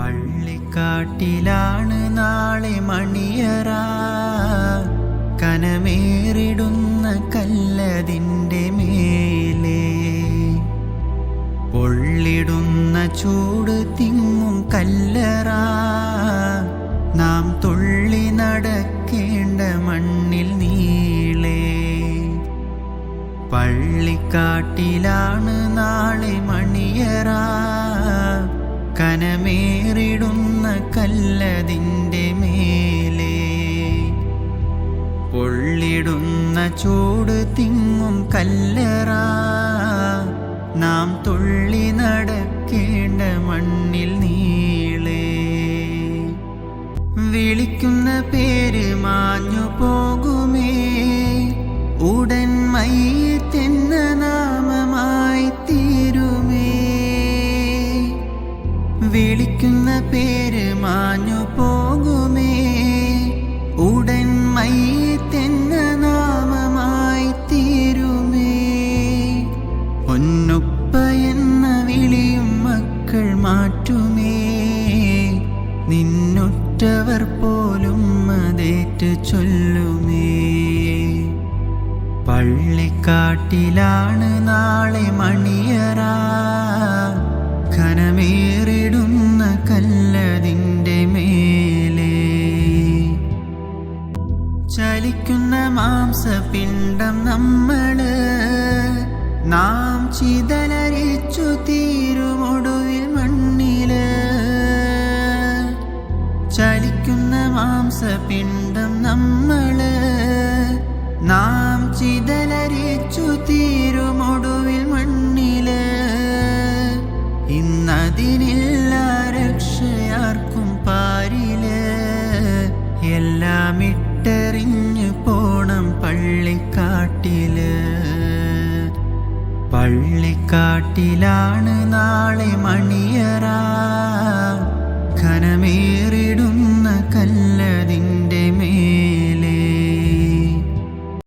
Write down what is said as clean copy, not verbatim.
പള്ളിക്കാട്ടിലാണ് നാളെ മണിയറ, കനമേറിടുന്ന കല്ലതിൻ്റെ മേലെ. പൊള്ളിടുന്ന ചൂട് തിങ്ങും കല്ലറ, നാം തുള്ളി നടക്കേണ്ട മണ്ണിൽ നീളെ. പള്ളിക്കാട്ടിലാണ് നാളെ മണിയറ, കനമേറിടുന്ന കല്ലതിൻ്റെ മേലെ. പൊള്ളിടുന്ന ചൂട് തിങ്ങും കല്ലറ, നാം തുള്ളി നടക്കേണ്ട മണ്ണിൽ നീളെ. വിളിക്കുന്ന പേര് മാഞ്ഞു പോകുമേ, ഉടൻ മയ്യിത്തെന്ന നാമമായി തീരുമേ. വിളിക്കുന്ന പേര് മാഞ്ഞു പോകുമേ, ഉടൻ മയ്യിത്തെന്ന നാമമായി തീരുമേ. പൊന്നുപ്പ എന്ന വിളിയും മക്കൾ മാറ്റുമേ, നിന്നുറ്റവർ പോലും അതേറ്റ് ചൊല്ലുമേ. പള്ളിക്കാട്ടിലാണ് നാളെ മണിയറ, ഘനമേറിടുന്ന കല്ലതിൻ്റെ മേലെ. ചലിക്കുന്ന മാംസപിണ്ഡം നമ്മള്, നാം ചിതലരിച്ചു തീരുമൊടുവിൽ മണ്ണില്. ചലിക്കുന്ന മാംസപിണ്ഡം നമ്മള്, നാം ചിതലരിച്ചു തീരുമൊടുവിൽ മണ്ണില്. ഇന്നതിനില്ല രക്ഷയാർക്കും പാരില്, എല്ലാം ഇട്ടെറിഞ്ഞു പോണം പള്ളിക്കാട്ടില്. പള്ളിക്കാട്ടിലാണ് നാളെ മണിയറ, ഘനമേറിടുന്ന കല്ല